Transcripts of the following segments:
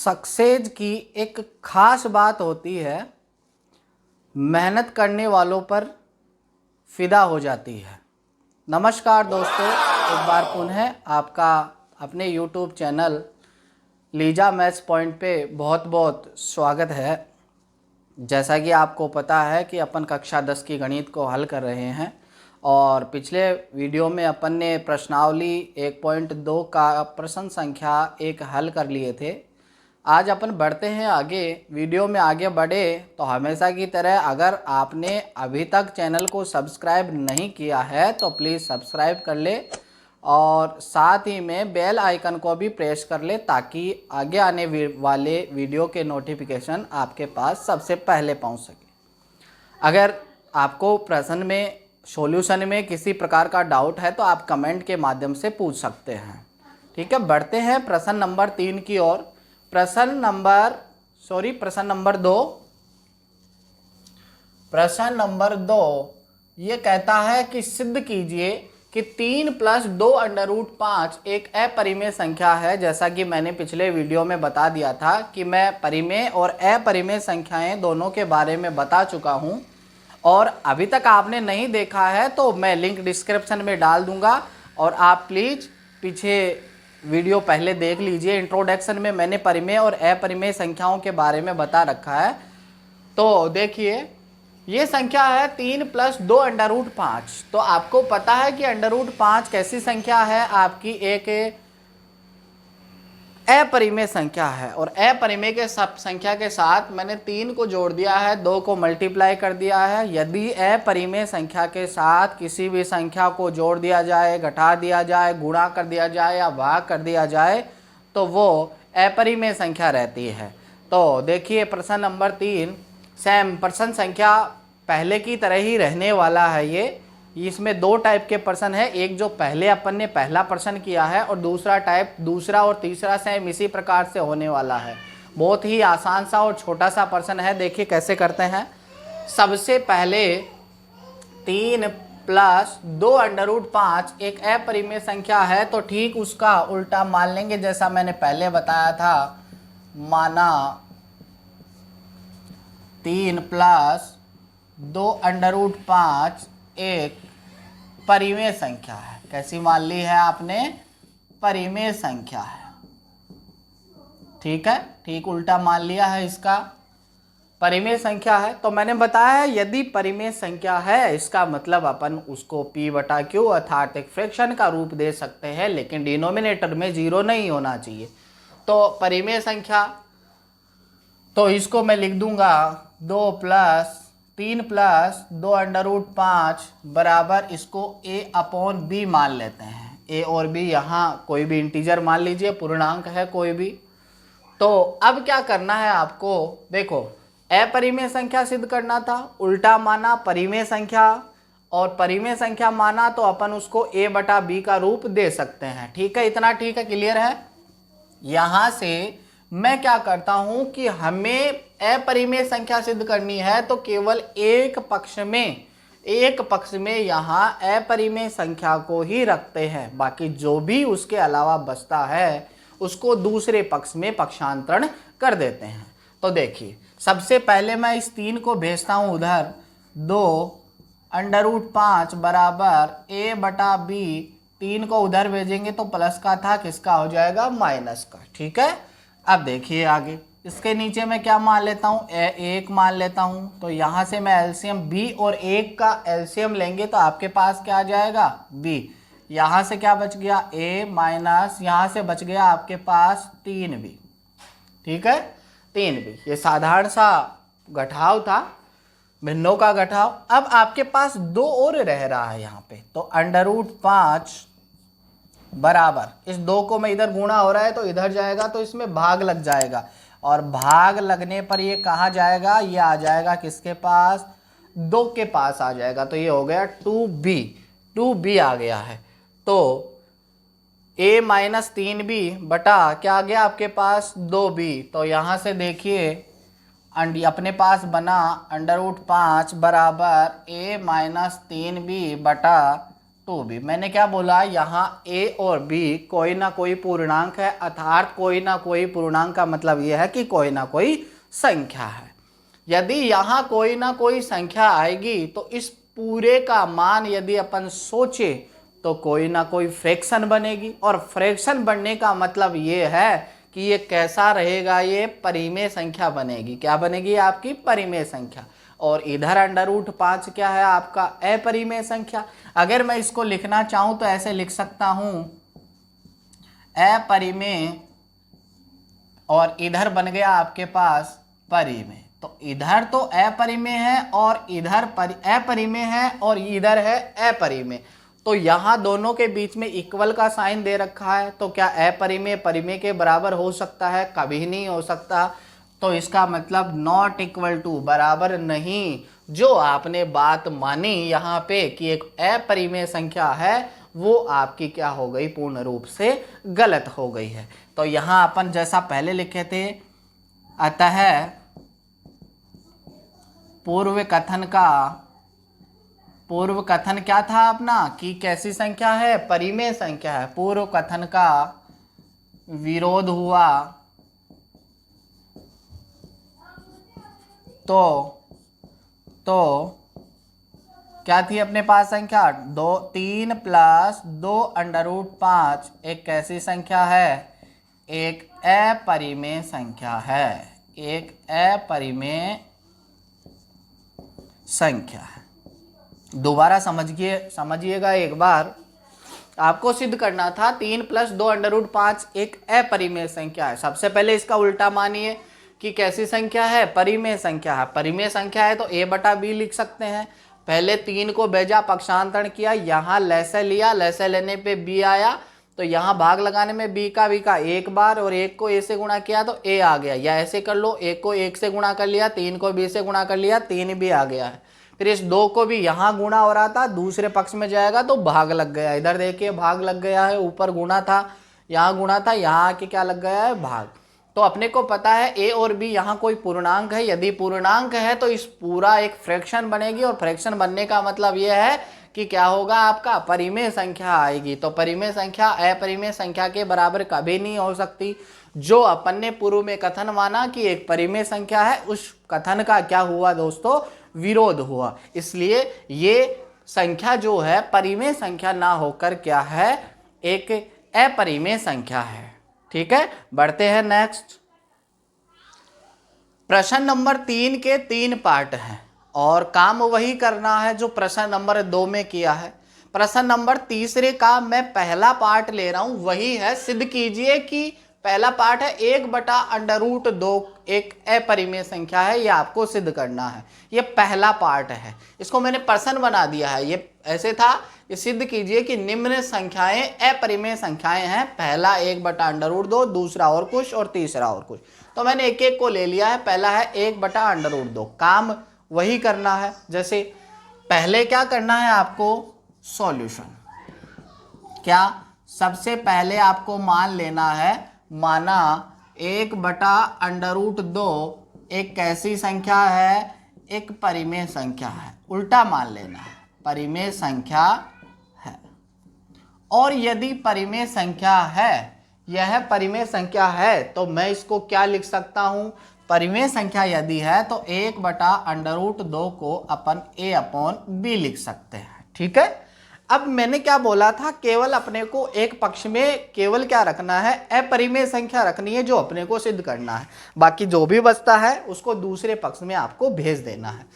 Success की एक खास बात होती है, मेहनत करने वालों पर फिदा हो जाती है। नमस्कार दोस्तों, एक बार पुनः आपका अपने YouTube channel Lisa maths point पे बहुत बहुत स्वागत है। जैसा कि आपको पता है कि अपन कक्षा 10 की गणित को हल कर रहे हैं और पिछले वीडियो में अपन ने प्रश्नावली 1.2 का प्रश्न संख्या 1 हल कर लिए थे। आज अपन बढ़ते हैं आगे। वीडियो में आगे बढ़े तो हमेशा की तरह अगर आपने अभी तक चैनल को सब्सक्राइब नहीं किया है तो प्लीज़ सब्सक्राइब कर ले और साथ ही में बेल आइकन को भी प्रेस कर ले ताकि आगे आने वाले वीडियो के नोटिफिकेशन आपके पास सबसे पहले पहुंच सके। अगर आपको प्रश्न में सॉल्यूशन में किसी प्रकार का डाउट है तो आप कमेंट के माध्यम से पूछ सकते हैं। ठीक है, बढ़ते हैं प्रश्न नंबर 3 की ओर। प्रश्न नंबर 2 ये कहता है कि सिद्ध कीजिए कि 3 + 2 √5 एक अपरिमेय संख्या है। जैसा कि मैंने पिछले वीडियो में बता दिया था कि मैं परिमेय और अपरिमेय संख्याएं दोनों के बारे में बता चुका हूं और अभी तक आपने नहीं देखा है तो मैं लिंक डिस्क्रिप्शन में डाल दूंगा और आप प्लीज़ पीछे वीडियो पहले देख लीजिए। इंट्रोडक्शन में मैंने परिमेय और अपरिमेय संख्याओं के बारे में बता रखा है। तो देखिए, ये संख्या है 3 + 2 √5। तो आपको पता है कि √5 कैसी संख्या है, आपकी एक अपरिमेय संख्या है और अपरिमेय के सब संख्या के साथ मैंने 3 को जोड़ दिया है, 2 को मल्टीप्लाई कर दिया है। यदि अपरिमेय संख्या के साथ किसी भी संख्या को जोड़ दिया जाए, घटा दिया जाए, गुणा कर दिया जाए या भाग कर दिया जाए तो वो अपरिमेय संख्या रहती है। तो देखिए प्रश्न नंबर 3 सेम प्रश्न संख्या पहले की तरह ही रहने वाला है। ये इसमें 2 टाइप के प्रश्न है, एक जो पहले अपन ने पहला प्रश्न किया है और दूसरा और तीसरा सेम इसी प्रकार से होने वाला है। बहुत ही आसान सा और छोटा सा प्रश्न है। देखिए कैसे करते हैं। सबसे पहले 3 + 2 √5 एक अपरिमेय संख्या है तो ठीक उसका उल्टा मान लेंगे। जैसा मैंने पहले बताया था, माना 3 + 2 √5 एक परिमेय संख्या है। कैसी मान ली है आपने? परिमेय संख्या है। ठीक है, ठीक उल्टा मान लिया है, इसका परिमेय संख्या है। तो मैंने बताया यदि परिमेय संख्या है इसका मतलब अपन उसको p/q अर्थात एक फ्रैक्शन का रूप दे सकते हैं, लेकिन डिनोमिनेटर में 0 नहीं होना चाहिए। तो परिमेय संख्या, तो इसको मैं लिख दूंगा 3 + 2 √5 बराबर, इसको a/b मान लेते हैं। a और b यहाँ कोई भी इंटीजर मान लीजिए, पूर्णांक है कोई भी। तो अब क्या करना है आपको, देखो अपरिमेय संख्या सिद्ध करना था, उल्टा माना परिमेय संख्या और परिमेय संख्या माना तो अपन उसको a/b का रूप दे सकते हैं। ठीक है, इतना ठीक है, क्लियर है। यहां से मैं क्या करता हूं कि हमें अपरिमेय संख्या सिद्ध करनी है तो केवल एक पक्ष में यहां अपरिमेय संख्या को ही रखते हैं, बाकी जो भी उसके अलावा बचता है उसको दूसरे पक्ष में पक्षांतरण कर देते हैं। तो देखिए सबसे पहले मैं इस 3 को भेजता हूं उधर, 2 √5 बराबर a/b। 3 को उधर भेजेंगे तो प्लस का था, किसका हो जाएगा? माइनस का। ठीक है, अब देखिए आगे इसके नीचे मैं क्या मान लेता हूँ? 1 मान लेता हूँ। तो यहाँ से मैं एलसीएम b और 1 का एलसीएम लेंगे तो आपके पास क्या आ जाएगा? b। यहाँ से क्या बच गया? a माइनस यहाँ से बच गया आपके पास 3b। ठीक है, 3b। ये साधारण सा घटाव था, भिन्नों का घटाव। अब आपके पास 2 और रह रहा है यहाँ पे, तो √5 बराबर, इस 2 को मैं इधर गुणा हो रहा है तो इधर जाएगा तो इसमें भाग लग जाएगा और भाग लगने पर ये कहाँ जाएगा? ये आ जाएगा किसके पास? 2 के पास आ जाएगा। तो ये हो गया 2b आ गया है। तो a - 3b बटा क्या आ गया आपके पास? 2b। तो यहाँ से देखिए अपने पास बना √5 बराबर a - 3b बटा 2b। मैंने क्या बोला, यहाँ a और b कोई ना कोई पूर्णांक है, अर्थात कोई ना कोई पूर्णांक का मतलब यह है कि कोई ना कोई संख्या है। यदि यहाँ कोई ना कोई संख्या आएगी तो इस पूरे का मान यदि अपन सोचे तो कोई ना कोई फ्रैक्शन बनेगी, और फ्रैक्शन बनने का मतलब ये है कि ये कैसा रहेगा, ये परिमेय संख्या बनेगी। क्या बनेगी? आपकी परिमेय संख्या। और इधर √5 क्या है? आपका अपरिमेय संख्या। अगर मैं इसको लिखना चाहूं तो ऐसे लिख सकता हूं, अपरिमेय, और इधर बन गया आपके पास परिमेय। तो इधर तो अपरिमेय है और इधर अपरिमेय है और इधर है अपरिमेय। तो यहाँ दोनों के बीच में इक्वल का साइन दे रखा है, तो क्या अपरिमेय परिमेय के बराबर हो सकता है? कभी नहीं हो सकता। तो इसका मतलब नॉट इक्वल टू, बराबर नहीं। जो आपने बात मानी यहाँ पे कि एक अपरिमेय संख्या है, वो आपकी क्या हो गई? पूर्ण रूप से गलत हो गई है। तो यहाँ अपन जैसा पहले लिखे थे, अतः पूर्व कथन क्या था अपना, कि कैसी संख्या है? परिमेय संख्या है। पूर्व कथन का विरोध हुआ तो क्या थी अपने पास संख्या? 3 + 2 √5 एक कैसी संख्या है? एक अपरिमेय संख्या है। एक अपरिमेय संख्या है। दोबारा समझिएगा एक बार। आपको सिद्ध करना था 3 + 2 √5 एक अपरिमेय संख्या है। सबसे पहले इसका उल्टा मानिए कि कैसी संख्या है? परिमेय संख्या है। परिमेय संख्या है तो a/b लिख सकते हैं। पहले 3 को बेजा पक्षांतरण किया, यहाँ लैसे लिया, लैसे लेने पे b आया, तो यहाँ भाग लगाने में b का एक बार, और 1 को a से गुणा किया तो a आ गया। या ऐसे कर लो, 1 को 1 से गुणा कर लिया, 3 को b से गुणा कर लिया, 3 भी आ गया है। फिर इस 2 को भी यहाँ गुणा हो रहा था, दूसरे पक्ष में जाएगा तो भाग लग गया। इधर देखिए भाग लग गया है, ऊपर गुणा था, यहाँ गुणा था, यहाँ आके क्या लग गया है? भाग। तो अपने को पता है a और b यहाँ कोई पूर्णांक है। यदि पूर्णांक है तो इस पूरा एक फ्रैक्शन बनेगी, और फ्रैक्शन बनने का मतलब यह है कि क्या होगा? आपका परिमेय संख्या आएगी। तो परिमेय संख्या अपरिमेय संख्या के बराबर कभी नहीं हो सकती। जो अपन ने पूर्व में कथन माना कि एक परिमेय संख्या है, उस कथन का क्या हुआ दोस्तों? विरोध हुआ। इसलिए ये संख्या जो है परिमेय संख्या ना होकर क्या है? एक अपरिमेय संख्या है। ठीक है, बढ़ते हैं नेक्स्ट। प्रश्न नंबर 3 के 3 पार्ट हैं और काम वही करना है जो प्रश्न नंबर 2 में किया है। प्रश्न नंबर 3 का मैं पहला पार्ट ले रहा हूं, वही है सिद्ध कीजिए कि पहला पार्ट है 1/√2 एक अपरिमेय संख्या है। ये आपको सिद्ध करना है। ये पहला पार्ट है, इसको मैंने प्रश्न बना दिया है। ये ऐसे था, ये सिद्ध कीजिए कि निम्न संख्याएं अपरिमेय संख्याएं हैं। पहला 1/√2, दूसरा और कुछ, और तीसरा और कुछ। तो मैंने एक एक को ले लिया है। पहला है 1/√2, काम वही करना है। जैसे पहले क्या करना है आपको? सॉल्यूशन। क्या? सबसे पहले आपको मान लेना है, माना 1/√2 एक कैसी संख्या है? एक परिमेय संख्या है। उल्टा मान लेना है, परिमेय संख्या है। और यदि परिमेय संख्या है, यह परिमेय संख्या है, तो मैं इसको क्या लिख सकता हूं? परिमेय संख्या यदि है तो 1/√2 को अपन a/b लिख सकते हैं। ठीक है। अब मैंने क्या बोला था? केवल अपने को एक पक्ष में केवल क्या रखना है? अपरिमेय संख्या रखनी है, जो अपने को सिद्ध करना है। बाकी जो भी बचता है उसको दूसरे पक्ष में आपको भेज देना है।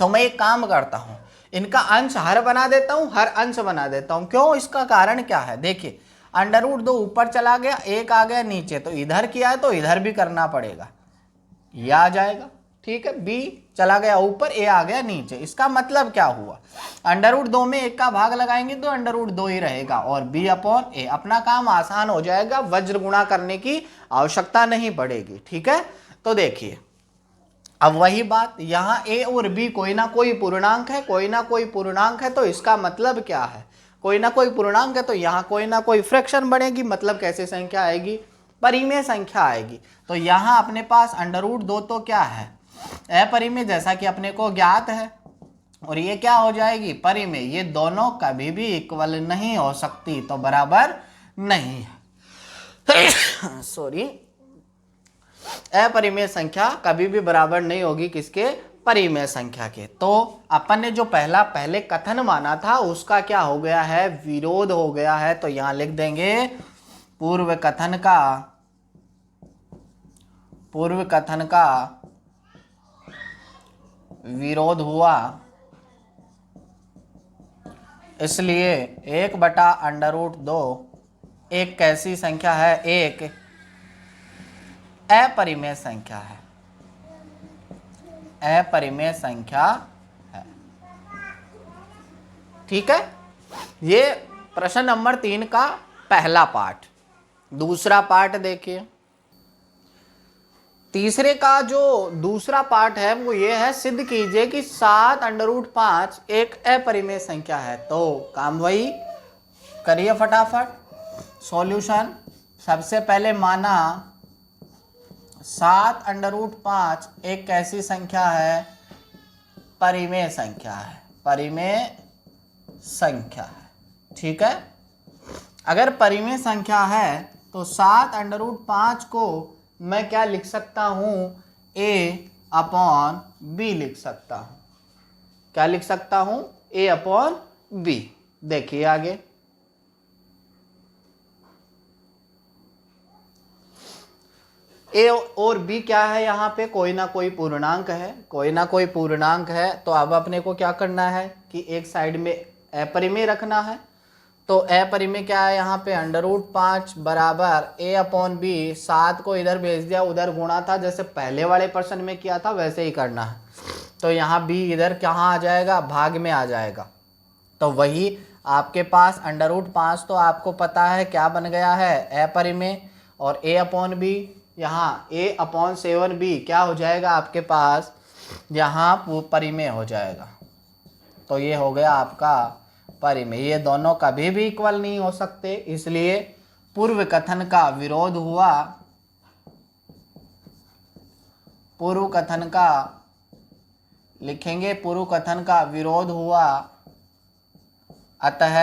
तो मैं एक काम करता हूं, इनका अंश हर बना देता हूं, हर अंश बना देता हूं। क्यों? इसका कारण क्या है? देखिए, √2 ऊपर चला गया, 1 आ गया नीचे, तो इधर किया है तो इधर भी करना पड़ेगा, यह आ जाएगा। ठीक है, b चला गया ऊपर, a आ गया नीचे। इसका मतलब क्या हुआ? √2 में 1 का भाग लगाएंगे तो √2 ही रहेगा, और b/a। अपना काम आसान हो जाएगा, वज्र गुणा करने की आवश्यकता नहीं पड़ेगी। ठीक है, तो देखिए अब वही बात, यहाँ a और b कोई ना कोई पूर्णांक है, कोई ना कोई पूर्णांक है। तो इसका मतलब क्या है? कोई ना कोई पूर्णांक है तो यहाँ कोई ना कोई फ्रैक्शन बनेगी, मतलब कैसी संख्या आएगी? परिमेय संख्या आएगी। तो यहाँ अपने पास √2 तो क्या है? अपरिमेय, जैसा कि अपने को ज्ञात है। और ये क्या हो जाएगी, परिमेय। ये दोनों कभी भी इक्वल नहीं हो सकती, तो बराबर नहीं है। सॉरी, अपरिमेय संख्या कभी भी बराबर नहीं होगी किसके, परिमेय संख्या के। तो अपन ने जो पहले कथन माना था उसका क्या हो गया है, विरोध हो गया है। तो यहां लिख देंगे पूर्व कथन का विरोध हुआ, इसलिए 1/√2 एक कैसी संख्या है, एक अपरिमेय संख्या है, अपरिमेय संख्या है। ठीक है, ये प्रश्न नंबर 3 का पहला पार्ट। दूसरा पार्ट देखिए, तीसरे का जो दूसरा पार्ट है वो ये है, सिद्ध कीजिए कि 7√5 एक अपरिमेय संख्या है। तो काम वही करिए फटाफट। सॉल्यूशन, सबसे पहले माना 7√5 एक कैसी संख्या है, परिमेय संख्या है, परिमेय संख्या है। ठीक है, अगर परिमेय संख्या है तो 7√5 को मैं क्या लिख सकता हूं, a/b लिख सकता हूं। क्या लिख सकता हूं, a/b। देखिए आगे, a और b क्या है, यहाँ पे कोई ना कोई पूर्णांक है, कोई ना कोई पूर्णांक है। तो अब अपने को क्या करना है कि एक साइड में अपरिमेय रखना है। तो अपरिमेय क्या है, यहाँ पे √5 बराबर a/b। 7 को इधर भेज दिया, उधर गुणा था, जैसे पहले वाले प्रश्न में किया था वैसे ही करना है। तो यहाँ b इधर कहाँ आ जाएगा, भाग में आ जाएगा। तो वही आपके पास √5 तो आपको पता है क्या बन गया है, अपरिमेय। और a/b यहाँ a/7b क्या हो जाएगा आपके पास, यहाँ परिमेय हो जाएगा। तो ये हो गया आपका परिमेय। ये दोनों कभी भी इक्वल नहीं हो सकते, इसलिए पूर्व कथन का विरोध हुआ, पूर्व कथन का लिखेंगे, पूर्व कथन का विरोध हुआ, अतः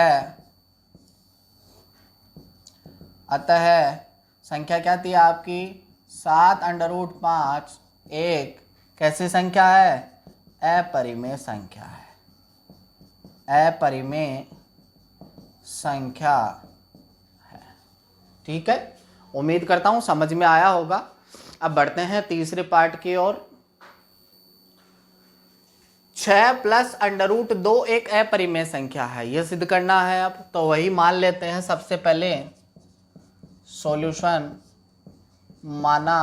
संख्या क्या थी आपकी, 7√5 एक कैसी संख्या है, अपरिमेय संख्या है, अपरिमेय संख्या है। ठीक है, उम्मीद करता हूं समझ में आया होगा। अब बढ़ते हैं तीसरे पार्ट की ओर। 6 + √2 एक अपरिमेय संख्या है, यह सिद्ध करना है। अब तो वही मान लेते हैं। सबसे पहले सॉल्यूशन, माना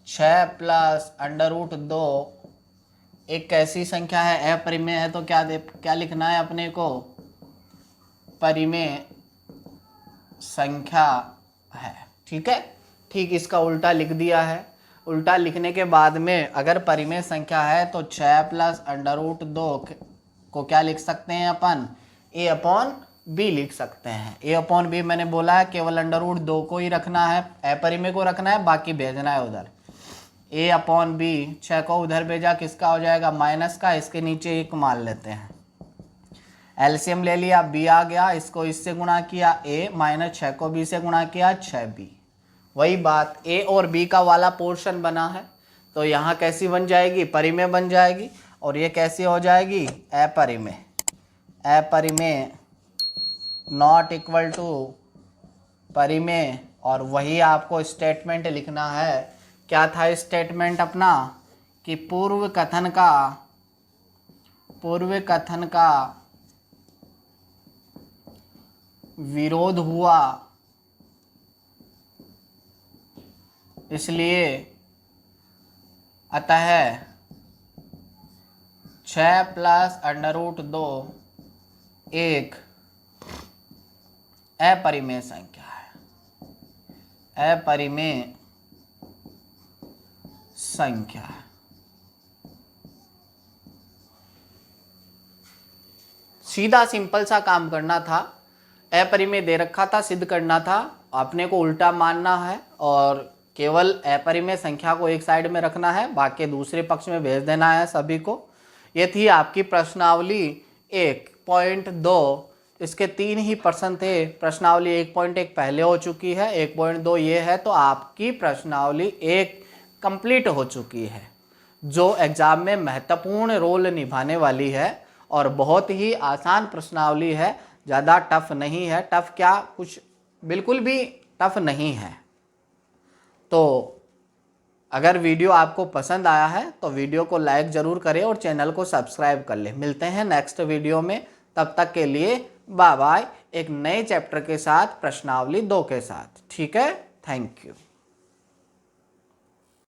6 + √2 एक कैसी संख्या है, अपरिमेय है। तो क्या लिखना है अपने को, परिमेय संख्या है। ठीक है, ठीक इसका उल्टा लिख दिया है। उल्टा लिखने के बाद में अगर परिमेय संख्या है तो 6 + √2 को क्या लिख सकते हैं अपन, a/b लिख सकते हैं। a/b मैंने बोला है केवल √2 को ही रखना है, अपरिमेय को रखना है, बाकी भेजना है उधर। a/b 6 को उधर भेजा, किसका हो जाएगा, माइनस का। इसके नीचे 1 मान लेते हैं, एलसीएम ले लिया, b आ गया, इसको इससे गुणा किया a, -6 को b से गुणा किया 6b। वही बात a और b का वाला पोर्शन बना है, तो यहाँ कैसी बन जाएगी, परिमेय बन जाएगी। और ये कैसी हो जाएगी, अपरिमेय। अपरिमेय नॉट इक्वल टू परिमेय। और वही आपको स्टेटमेंट लिखना है। क्या था स्टेटमेंट अपना, कि पूर्व कथन का विरोध हुआ, इसलिए अतः 6 + √2 एक अपरिमेय संख्या है, अपरिमेय संख्या है। सीधा सिंपल सा काम करना था, अपरिमेय दे रखा था, सिद्ध करना था, अपने को उल्टा मानना है और केवल अपरिमेय संख्या को एक साइड में रखना है, बाकी दूसरे पक्ष में भेज देना है सभी को। ये थी आपकी प्रश्नावली 1.2। इसके 3 ही प्रश्न थे। प्रश्नावली 1.1 पहले हो चुकी है, 1.2 ये है, तो आपकी प्रश्नावली 1 कंप्लीट हो चुकी है, जो एग्जाम में महत्वपूर्ण रोल निभाने वाली है और बहुत ही आसान प्रश्नावली है, ज़्यादा टफ नहीं है। टफ क्या, कुछ बिल्कुल भी टफ नहीं है। तो अगर वीडियो आपको पसंद आया है तो वीडियो को लाइक ज़रूर करें और चैनल को सब्सक्राइब कर लें। मिलते हैं नेक्स्ट वीडियो में, तब तक के लिए बाय बाय, एक नए चैप्टर के साथ, प्रश्नावली 2 के साथ। ठीक है, थैंक यू।